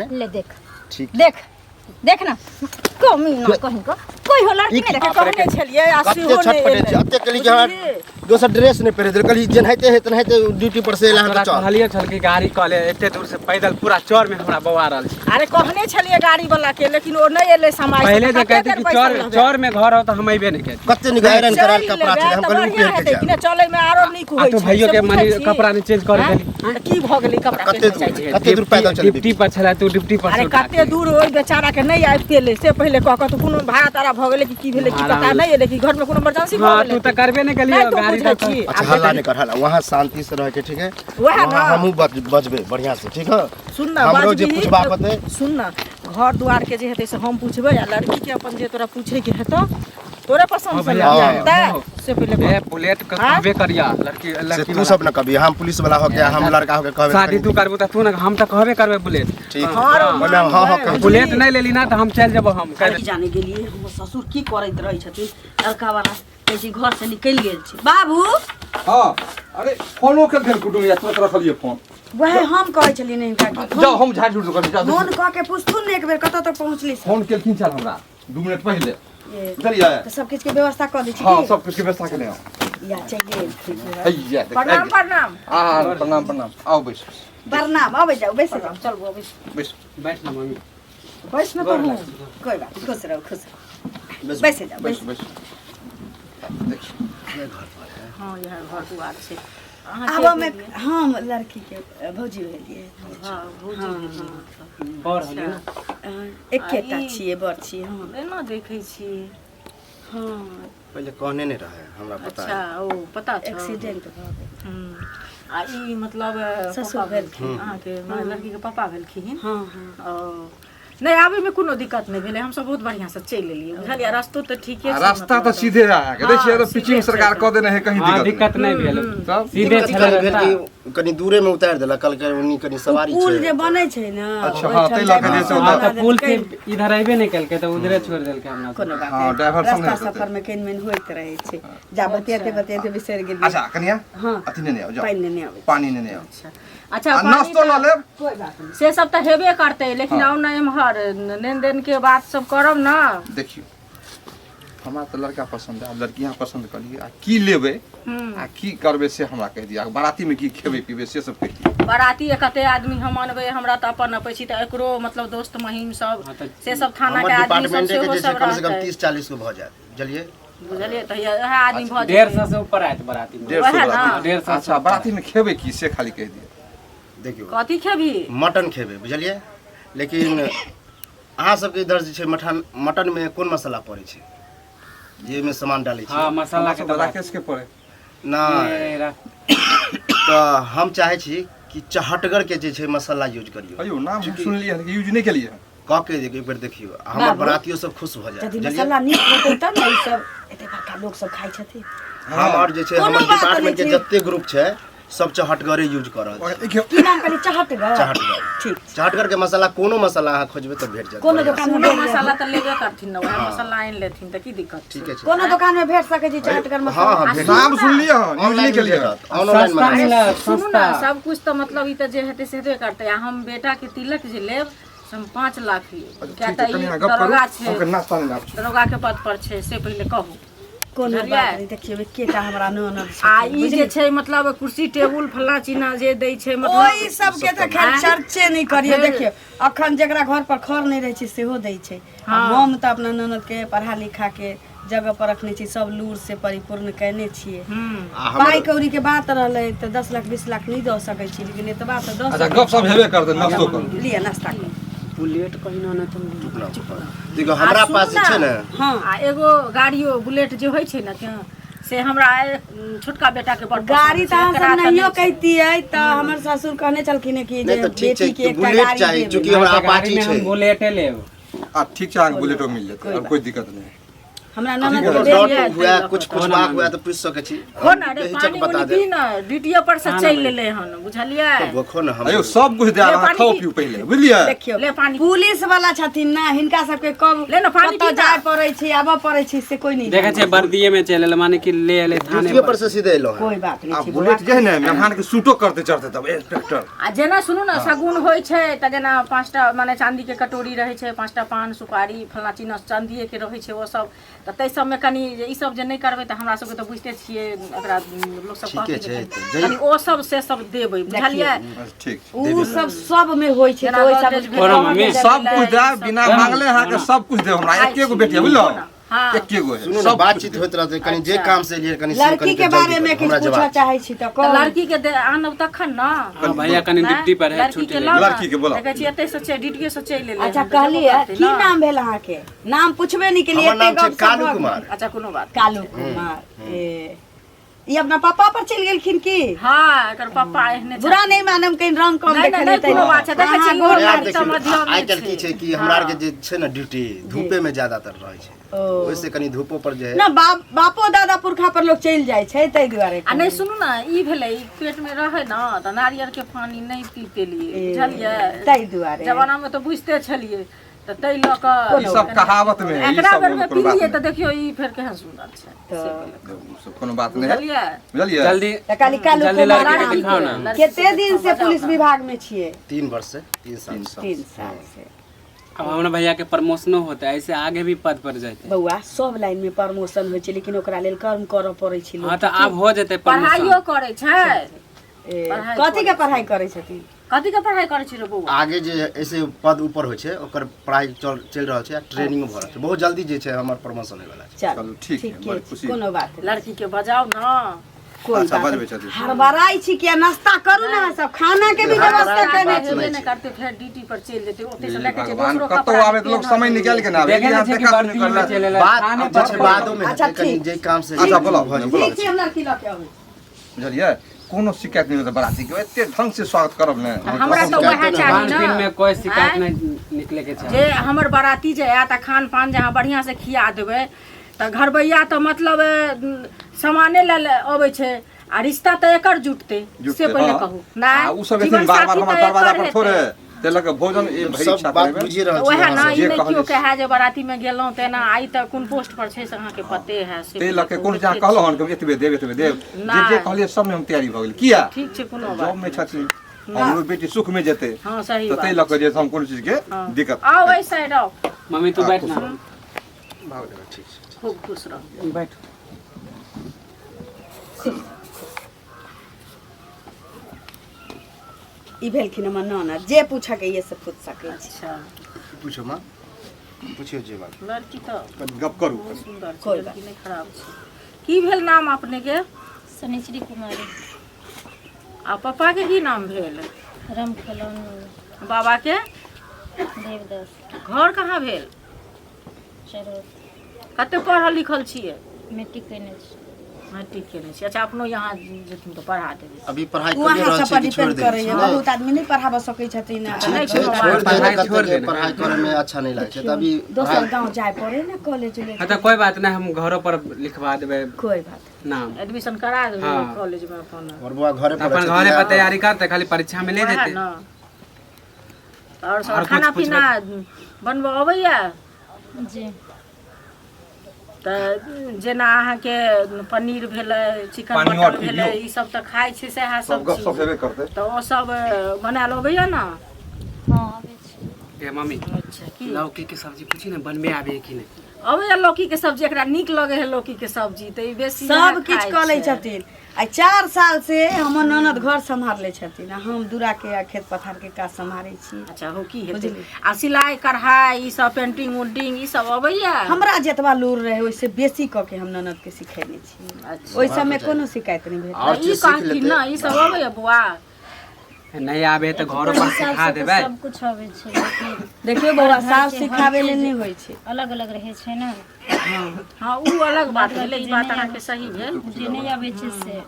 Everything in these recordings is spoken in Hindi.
ले देख ठीक देख देख ना कमी ना कहीं को कोई हो लड़की नहीं देखा कहने छलिए आसी हो ने अते कली जहां दोसर ड्रेस नहीं पहरे कली जन हेते हेतन हेते ड्यूटी पर से एला तो कहलिए छल की गाड़ी कले एते दूर से पैदल पूरा चौर में हमरा बवा रहल छी। अरे कहने छलिए गाड़ी वाला के लेकिन ओ नहीं एले समाज पहले तो कहते कि चौर में घर हो तो हम अइबे नहीं कहते कते निगारन कराल कपड़ा छे हम कहली पेट के कि चले में आरो नीक होय तो भाइयों के मनी कपड़ा ने चेंज कर देली की भ गेली कपड़ा कते दूर पैदल चल डिप्टी पर छला तो डिप्टी पर अरे कते दूर ओइ बेचारा के नहीं आइ पेले से पहले कह तो कोनो भाड़ा तारा भ गेले कि भेले की पता नहीं एले कि घर में कोनो इमरजेंसी भ हां गेले तू तो करबे नहीं कलिए गाड़ी का अच्छा हल्ला नहीं कर हल्ला वहां शांति से रह के ठीक है वहां ना हमहु बजबे बढ़िया से ठीक है सुन ना हमरो जे पूछबा पते सुन ना घर द्वार के जे हेते से हम पूछबे आ लड़की के अपन जे तोरा पूछे के हेतो तोरे पसंद से लगता से पहले ए बुलेट का कहबे करिया लड़की लड़की तू सब न कभी हम पुलिस वाला हो गया हम लड़का हो के कहबे शादी तू करबो त तू न हम त कहबे करबे बुलेट ठीक हां हां बुलेट नहीं लेली ना त हम चल जेबो हम जाने के लिए हम ससुर की करैत रहै छथिन लड़का वाला कैसी घर से निकल गेल छी बाबू। हां अरे फोनो के घर कुटुम या तुरंत रखलिए फोन वह हम कहै छली नहीं का कि जाओ हम झाड़ झूठ कर जाओ फोन कह के पूछतु ने एक बेर कत तक पहुंचली फोन के किन चल हमरा 2 मिनट पहले ये चलिए तो सब किछ के व्यवस्था कर दी छी हां सब कुछ की व्यवस्था के ले या चाहिए हैया प्रणाम प्रणाम हां प्रणाम प्रणाम आओ बैठ प्रणाम आबे जाओ बैठ जाओ चल वो बैठ बैठ ना मम्मी बैठ न तो हूं कोई बात खुश रहो खुश बैठ जाओ बैठ बैठ देखिए हां यहां घर द्वार से अब मैं हम लड़की के भौजी भेलिए हां भौजी और होली ना एकेटा छिए बड़ छिए हम एना देखै छी हां पहले कहने नहीं रहे हमरा पता है अच्छा ओ पता छ एक्सीडेंट भ गेल आ ई मतलब ससुर भेलखिन अहाँ के लड़की के पापा भेलखिन हां हां ओ नहीं आवे में कोनो दिक्कत नहीं भेले हम सब बहुत बढ़िया से चल लेलिए बुझलिए रास्ता तो ठीक है रास्ता तो सीधे आ के देखिए तो पिचिंग सरकार कह देने है कहीं दिक्कत नहीं भेल सब सीधे भेल कि कनी दूरे में उतार देला कल के उनी कनी सवारी पुल छे जे बनै छै ना अच्छा हां तै लगे जे हां त पुल के इधर आइबे नहीं कल के त उधरे छोड़ देल के हमरा कोनो बात हां नहीं ड्राइवर रास्ता संगे सफर में केन में होइत रहे छै जा बतियाते बिसर गेल अच्छा कनिया हां अथी नहीं आओ जाओ पानी नहीं आवे पानी नहीं आओ अच्छा नाश्तो ला ले कोई बात नहीं से सब तो हेबे करते लेकिन आउ ना एमहर लेन देन के बात सब करब ना देखियो हमरा तो लड़का पसंद है लड़कियां पसंद करिए आ की लेबे आ की करबे से हमरा कह दिया बाराती में की खेबे पीबे से सब कह दिया बाराती कते आदमी हम अनबे हमरा त अपन अपैछि त एकरो मतलब दोस्त महीम सब से सब थाना के आदमी सब डिपार्टमेंट के से जैसे कम से कम रहतै 30 40 को भ जाए चलिए बुझलिए त यह आदमी भ 150 से ऊपर आयत बाराती में 150 अच्छा बाराती में खेबे की से खाली कह दिया देखियो कथी खेबी मटन खेबे बुझलिए लेकिन अहाँ सबके इधर जे छै मटन में कोन मसाला पड़े छै जे में सामान डालै छै हां मसाला के राकेश के पड़े ना तो हम चाहे छी कि चहटगर के जे छै मसाला यूज करियो अयो नाम सुन लिए कि यूज नहीं केलिए क के एक बार देखियो हमर बरातियो सब खुश भ जाए यदि मसाला नीक होतै तब न ई सब एते बड़का लोग सब खाइ छथिन हम और जे छै हमर डिपार्टमेंट के जत्ते ग्रुप छै सब चहटगरे यूज कर रहल छै की नाम कहली चहटगर चहटगर ठीक चहटगर के मसाला कोनो मसाला अहाँ खोजबे त भेट जाएत कोनो दुकान में मसाला त लेबे करथिन ना वह मसाला आइन लेथिन त की दिक्कत ठीक है कोनो दुकान में भेट सकै छी चहटगर मसाला हां हां नाम सुन लिए यूज नहीं केलिए ऑनलाइन मंगा सुनू ना सब कुछ तो मतलब ई त जे हेते से हेबे करते हम बेटा के तिलक जे लेब हम 5 लाख लेब क्या त ई दरोगा छै नाश्ता नहीं दरोगा के पद पर छै से पहले कहू कोनो बात नहीं देखियो एकेटा हमरा ननद आ ई जे छै मतलब कुर्सी टेबुल फल्ला चीना जे दै छै मतलब ओई सब के त खैर चर्चे नहीं करियो देखियो अखन जेकरा घर पर खर नहीं रहै छै सेहो दै छै हम त अपना ननद के पढ़ा लिखा के जगह पर रखने छी सब लूर से परिपूर्ण कहने छिए पाई कौड़ी के बात रहले त 10 लाख 20 लाख नहीं द सकै छी लेकिन एतबा त 10 अच्छा गप सब हेबे कर दे नाश्तो कर लिए नाश्ता कर बुलेट कहिनो न तुम देखो हमरा पास छै ना हां आ एगो गाड़ियो बुलेट जे होय छै ना से हमरा छोटका बेटा के बड़ गाड़ी त हम नहियो कहतिए त हमर ससुर कहने चलखिन कि जे बेटी के एकटा बुलेट गाड़ी चाहिए क्योंकि हमरा अपाची छै बुलेटे लेब आ ठीक छै बुलेटो मिल जेतै और कोई दिक्कत नहीं हमरा ननद कोनो के डाउट देलियै हुआ कुछ पूछबाक हुआ तो पूछ सकै छी हो ना रे बेहिचक पानी बता उनी दे पी ना ड्यूटिया पर से चल लेले हन बुझलियै तो खो ना हम अयो सब कुछ दे ले अहाँ पानी खाओ पी। पियो पहिले बुझलियै देखियो ले पानी पुलिस वाला छथिन ना हिनका सबके कब ले ना पानी कतऽ पी ना। जाय पड़ै छै आबऽ पड़ै छै से कोई नहीं देखे छे वर्दीये में चले माने कि ले एले थाने ड्यूटी पर से सीधे एलो कोई बात आ नहीं छै बुलेट जे है ने मेहमान के शूटो करते चढ़ते तब इंस्पेक्टर आ जेना सुनू ना शगुन होइ छै त जेना 5टा माने चांदी के कटोरी रहै छै 5टा पान सुपारी फलना चीज चांदिये के रहै छै ओ सब त तै सब में कनी ई सब जे नहीं करबै त हमरा सबके त बुझते छियै एकरा लोग सब ठीके कहते छै, जे तऽ जै- कनी ओ सब से सब देबै बुझलियै ठीक उ सब में होइ छै जेना तो ओइ सब गोदरेज भेल, और मम्मी, गोदरेज सब भेलै, कुछ दे ई सब बिना देबै। मांगले अहाँ के सब कुछ दे हमरा आइ एके गो छी, बेटी है बुझलो हाँ। एके गो है सुनो ना सब बातचीत होइत रहते कनी जे काम से लिए कनी से लड़की कनी के जल्दी बारे में करू, किछ हमरा पूछऽ जवाब चाहै छी त त कौन लड़की के आनब तखन ना हाँ, भैया कनी हैं? ड्यूटी पर है लड़की छुट्टी के ले लाओ ना। लड़की के बोलाओ। देखै छी एतै से छै ड्यूटी से चलि एलै अच्छा हन, तऽ कहलिए जेबो करतै की ना। नाम भेल अहाँ के नाम पूछबे नहीं के लिए हमर नाम एते छै गप कालू सब कुमार अच्छा कोनो बात कालू कुमार ए ई अपना पापा पर चल गेलखिन की हाँ एकर पापा एहने छै। बुरा नहीं मानम कहीं रंग कम नहीं, नहीं, देखलिए नहीं, कोनो बात छै, देखै छी, गोर गोर यार लागी तऽ देखियो मध्यम आइ काल्हि छै। की छै कि हमरा आर के जे छै ना ड्यूटी धूपे में ज्यादातर रहै छै ओ ओइसे कनी धूपो पर जे है ना बापो दादा पुरखा पर लोग चल जाय छै तै दुआरे आ नहीं सुनू ना ई भेलै ई पेट में रहे ना त नारियल के पानी नहीं पीते लिए ए, बुझलियै तै दुआरे जमाना में तो बुझते छलियै त तै ल क ई सब कहावत में है, ई एकरा सब बेर में कोनो बात पीलियै नहीं। त देखियो ई फेर केहन सुंदर छै से भेलै। सब कोनो बात नहीं है बुझलियै बुझलिए जल्दी त काली कालू जल्दी कुमार लड़की के नाम दिखाओ ना लड़की केते के दिन से बजाओ पुलिस ना। विभाग में छियै 3 वर्ष से 3 साल 3 साल से अब हमरा भैया के प्रमोशनो होता है ऐसे आगे भी पद पर जाते बौआ सब लाइन में प्रमोशन होइ छै लेकिन ओकरा लेल कर्म करऽ पड़ै छै हाँ लोग तो अब हो जाते पढ़ाइयो प्रमोशन करे छै ए, पढ़ाइ कथी के पढ़ाई करै छथिन कथी के पढ़ाई करे छै रे बौआ आगे जे ऐसे पद ऊपर होइ छै ओकर पढ़ाई चल रहल छै ट्रेनिंग भ रहल छै बहुत जल्दी जे छै हमर प्रमोशन होय वाला छै चल चलू, ठीक है, बड़ी खुशी। कोनो बात नहीं लड़की के बजाओ ना कोई अच्छा, बात बजबै नहीं छथिन। हड़बड़ाई छी किया नाश्ता करू ना सब खाना के भी व्यवस्था करने छी हेबे नहीं करते फिर ड्यूटी पर चल जेते ओते से ये लेके भगवान दूसरो कतौ कपड़ा आवे तो लोग समय निकाल के ना आवे देखे यहाँ ना छे कि देखा वर्दी में चले ला बात थाने अब जे पर छै बादो में अच्छा, हेतै कनी ठीक। जे काम से अच्छा, बोलो, भऽ जेतै। बोलो। ठीक छै हम लड़की लऽ के आबै बुझलिए कोनो शिकायत नहीं होता बराती के एते ढंग से स्वागत करब ने हमरा तो वह शिकायत चाहिए खान पीन ना में कोई शिकायत आँय? नहीं निकले के चाहिए जे हमर बाराती जे आयत आ खान पान जहाँ बढ़िया से खिया देबै तऽ घरबैया तऽ मतलब सामाने ले अबै छै आ रिश्ता तऽ एकर जुटते से पहिले कहू आ उ सब जीवन एथिन बार बार साथी हमर तऽ दरवाजा एकर पर थोड़े हेतै। देलक भोजन ए भरी सब इच्छा बात करबै बुझिए रहल वएह छी ना अहाँ ई जे नहि कहलियै केओ कहे जे बाराती में गेलहुँ तेना आई तऽ कोन पोस्ट पर छै से अहाँके पते है से ते लके कोन देखे जहाँ छी। कहलो हन कि एतबे देब जे जे नहि। कहलिए सब में हम तैयारी भ गेल किया ठीक छै कोनो जॉब बात में छथिन हमरो बेटी सुख में जेते हाँ सही तो ते बात लके जे हम कोनो चीज के हाँ। दिक्कत आओ एहि साइड आओ मम्मी तू बैठ ना भाग जाएगा, ठीक छै खूब खुश रहो बैठ ई भेलखिन हमर ननद जे पूछऽ के ये से पूछ सकै छी अच्छा पूछो माँ पूछियो जे बात लड़की तऽ कनी गप करू बहुत सुंदर छै कोइ लड़की नहीं खराब छै की भेल नाम अपने के शनिश्री कुमारी आ पापा के की नाम भेल राम खिलौन बाबा के देवदास घर कहाँ भेल चरो कते पढ़ल लिखल छियै मिट्टी केने छी मैट्रिक केने छी अच्छा अपनो यहाँ जेथिन तऽ पढ़ा देबै अभी पढ़ाई उ करिए अहाँ रहल सब पर छी कि छोड़ डिपेंड दे करैए बहुत आदमी नहीं पढ़ाबऽ सकै छथिन नहीं, ठीक छै कोनो छोड़ बात दे पढ़ाई कते छोड़ के देना। पढ़ाई करे में अच्छा नहीं लागे छै त अभी दोसर गांव जाय पड़े ना कॉलेज हाँ तो कोई बात नहीं हम घरों पर लिखवा देवे कोई बात नाम एडमिशन करा देबै हाँ। कॉलेज में अपन और बुआ घरे तो अपन घरे पर तैयारी करते खाली परीक्षा में ले वएह देते न और और सब कुछ खाना पूछबै? पीना बनबऽ अबैया जी तऽ जेना अहाँके पनीर भेलै चिकन पानी मटन और भेलै पिबियौ। ई सब तऽ खाइ छै सएह सब सब गप सब चीज हेबे करते तऽ ओ सब बनायल अबैया ने हाँ आबै छी ए मम्मी अच्छा की लौकी के सब्जी पूछी ना बनबे आवे कि नहीं अबैया लौकी के सब्जी एकरा नीक लगे है लौकी के सब्जी तऽ ई बेसी सब किछ कऽ लै छथिन आ 4 साल से हमर ननद घर सम्हार लै छथिन आ हम दूरा के आ खेत पथार के काज सम्हारै छी अच्छा हो की हेतै बुझली। आ सिलाई कढ़ाई ई सब पेंटिंग उंटिंग ई सब अबैया हमरा जतबा लूर रहे ओइसे बेसी कऽ के हम ननद के सिखेने छी अच्छा ओइ सब में कोनो शिकायत नहीं भेल और ई चीज सीख कहती लेते ना ई सब अबैया बुआ नहीं आवे तो घरों पर सिखा देवे सब कुछ आबै छै लेकिन देखियो बौआ सास सिखावे ले नहीं होइ छै अलग अलग रहै छै ना हाँ उ अलग बात भेलै ई बात अहाँके सही भेल जे नहीं आबै छै से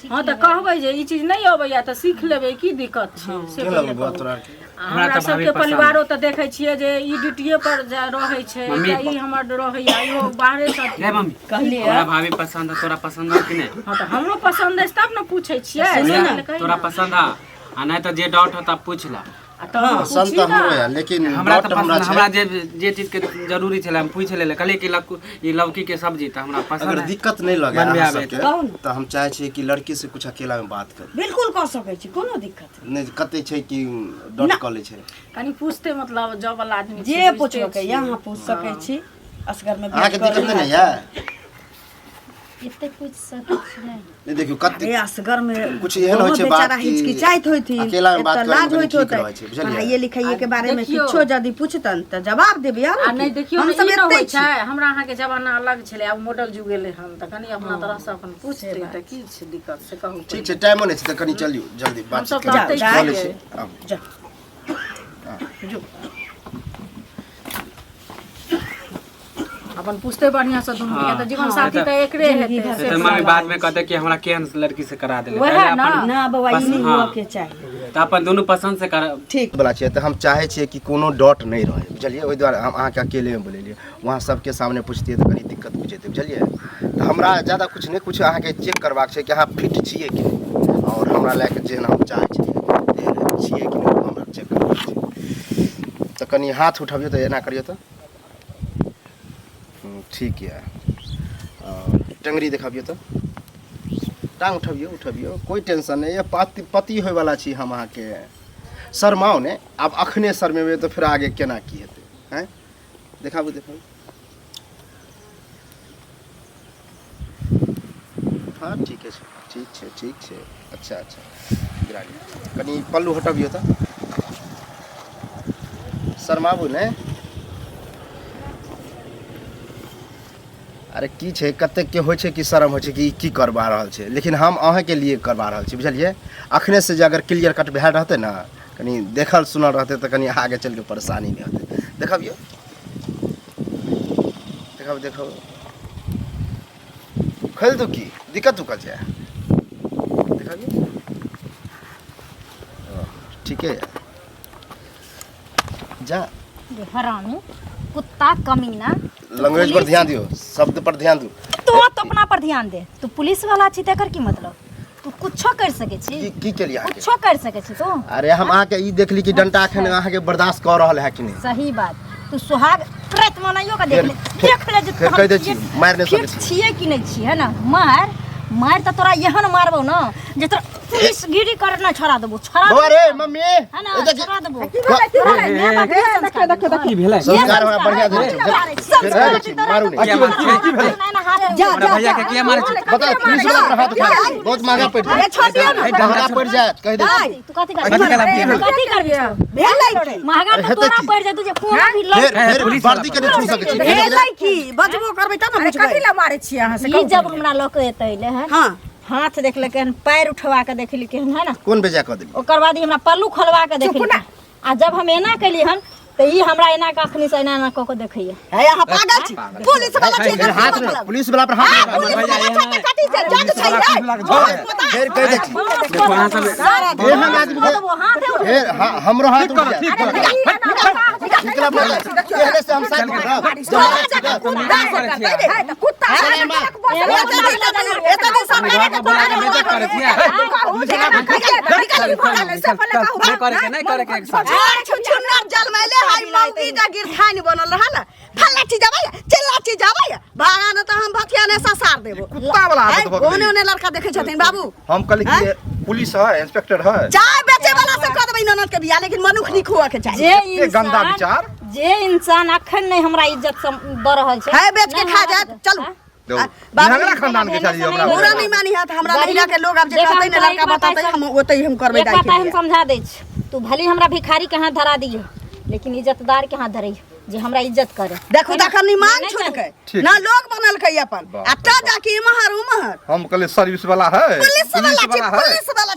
हाँ तो कहबै जे ई चीज नहीं अबैया तो सीख लेबै की दिक्कत छै से केहन लगल बौआ तोरा आरके? हमरा सबके परिवारो तऽ देखै छियै जे ई ड्यूटीए पर रहै छै ई हमर रहैया इहो बाहरे से ले मम्मी कहलिए तोरा भाभी पसंद है, तोरा पसंद है कि नहीं? हाँ तो हमरो पसंद है तब ने पूछै छियै तोरा पसंद है आ नहीं तो जे डाउट हो तब पूछ ला। पसंद तो हमरो है लेकिन हमरा डाउट तो हमरा पसंद, छै। हमरा जे चीज के जरूरी छले हम पूछ लेले कहलिए कि ई लौकी के सब्जी तो हमरा पसंद अगर है। दिक्कत नहीं लगे बनबे अहाँ आबे सबके कहू ने। तो हम चाहे छियै कि लड़की से कुछ अकेला में बात करी। बिल्कुल कह सकै छी, कोनो दिक्कत नहीं कते छै कि डॉट कॉल छै। कनी पूछते मतलब जॉब वाला आदमी जे छै, पूछबे बुझते के छियै। यहाँ पूछ सकै छी। असगर में अहाँ के दिक्कत नहीं है? एते पूछ सकै छी नहीं। नहीं देखियो कते अरे असगर में कुछ एहन होइ छै बात बेचारा कि हिचकिचाइत होइत अकेला में बात एतऽ करे लाज में होइत ठीक होतै। रहै छै, बुझलियै? पढ़ाइए लिखाइए के बारे में देखियौ। किछो यदि पूछतन तऽ जवाब देबै यार। आ नहीं देखियो हम ई सब न एते होइ छी। छै हमरा अहाँ के जमाना अलग छलै आब मॉडल जुग गेलै हन त कनी अपना तरह से अपन पूछते त की छै दिक्कत से कहू। ठीक छै टाइमो नहीं छै तो कनी चलियो जल्दी हम बात सब करी। बातें जा, कॉलेज छियै। से आउ। जा अपन पूछते बढ़िया से दुनू हाँ। के त जीवन साथी त एकरे हेतै से तो मम्मी बाद में कहते कि हमरा केहन लड़की से करा देले वएह पहले ना। अपन ना बौआ ई नहीं हाँ। हुआ के चाहिए। तो अपन दोनों पसंद से कर। ठीक बला छियै तऽ हम चाहे छियै कि कोनो डॉट नहीं रहे, बुझलिए? ओहि दुआरे हम अहाँके अकेले में बोलेलिए। वहाँ सबके सामने पूछतियै तऽ कनी दिक्कत बुझेतै, बुझलिए? तऽ हमरा ज़्यादा कुछ नहीं, कुछ अहाँके चेक करबाक छै कि अहाँ फिट छियै कि नहीं, और हमरा लए जेहन हम चाहे छियै कि नहीं हमरा चेक करबाक छै। तऽ कनी हाथ उठबियौ तऽ एना करियौ तऽ ठीक यऽ। टंगरी देखाबियौ तऽ टांग उठबियौ उठबियौ, कोई टेंशन नहीं है। पति होयवाला छी हम अहाँके। शर्माओ ने, आब अखने शर्मेबै तो फिर आगे केना की हेतै हैं? देखाबू देखाबू। हाँ ठीक है, ठीक छै ठीक छै। अच्छा अच्छा गिरा लिअ। कनी पल्लू हटबियौ तऽ शर्माबू ने। अरे की छै कतेक के होइ छै कि शर्म होइ छै कि की करबा रहल छै, लेकिन हम अहाँके लिए करबा रहल छी, बुझलिए? अखने से जे अगर क्लियर कट भए रहतै ना, कनी देखल सुनल रहतै तऽ कनी आगे चल के परेशानी नहीं होतै। देखाबियौ देखाबू देखाबू। खोल दू की दिक्कत उकल छै? देखाबियौ। ठीक है जा। हरामी कुत्ता कमीना। लैंग्वेज पर ध्यान दियो, शब्द पर ध्यान दो। तो अपना पर ध्यान दे। तू पुलिस वाला छी तेकर की मतलब? तू कुछो कर सके छी, की के लिए अहाँके? कुछो कर सके छी तू। अरे हम अहाँके ई देखली कि डंटा एखन अहाँके बर्दाश्त कऽ रहल है कि नहीं? सही बात। तू सुहाग रात मनाइयो का देख ले, देख ले जे फिर कह दै छी मार नहीं सकै छी। छिए कि नहीं छी है ना? मार मार त तोरा यहन मारबो ना जे तोरा पुलिस गिरी कर ना छोड़ा देबो। छोड़ा बौआ रे मम्मी है ना? ए देखी छोड़ा देबो। की भेलै? संस्कार हमरा बढ़िया देने छै। फिर कह दै छी मारू नहीं। की भेलै? हमरा भैया के किया मारै छी? बता पुलिस वाला पर हाथ उठा दे, बहुत महंगा पड़ जाए। महंगा पड़ जाए कह दे छी। तू कथि कथी करब? कथि करबी? महंगा अरे तो हेतै तोरा की? पड़ जाय तू जे खून भी लग। फिर वर्दी के नहीं छू सकै छी। भेलै की बजबो करबै तब ना बुझबै। कथि ला मारै छियै अहाँ से? ई जब हमरा लोक एतै ले है हाँ हाथ देख ले केहन, पैर उठवा के देख ली केहन है ना। कौन बेजा कह देली? ओकर बाद ई हमरा पल्लू खोलवा के देख ली। आ जब हम एना कैली हन तो ई हमरा एना के अखनी से एना एना कऽ के देखैया। है यहाँ पागल छी। पुलिस वाला छी फिर हाथ में पुलिस वाला पर हाथ उठा पुलिस वाला छी तऽ कथि से जज छै रे? दे। फिर कह दे छी देखो अहाँ सब एहन आदमी के फिर हमरो हाथ उठ जाए। निकला बोल पहले से हम साथ में रह। कुत्ता एतने सब करे छियै? करे के नहीं करे के एक साथ। छुछुन्नर जलमैले हाय मौगी जा गिरखानी बनल रहल। फल्ला चीज आबै चिल्ला चीज आबै भागा न त हम भथिया ने ससार देबो। कुत्ता वाला हाथ तो ओने ओने लड़का देखे छथिन बाबू। हम कहली कि पुलिस है इंस्पेक्टर है। चाय बेचे वाला से कह देबै ननद के बियाह, लेकिन मनुख नहीं खुआ के चाहिए। जे गंदा इंसान विचार। जे इंसान अखन नहीं हमरा इज्जत द रहल छै है बेच के खा जाए चलू। झगड़ा खानदान के चाहिए हमरा। पूरा नहीं मानी हाथ हमरा महिला के लोग अब जे कहते ने लड़का बताते हम ओतै हम करबै एक दाई बात हम के। समझा दै छी। तू भली हमरा भिखारी के हाथ धरा दियो लेकिन इज्जतदार के हाथ धरई जे हमरा इज्जत करे। देखो तखन मान नहीं छोड़ के ठीक। ना लोग बनल के अपन। आ ता जाके इमहर उमहर हम कहले सर्विस वाला है, पुलिस वाला छी, पुलिस वाला छी।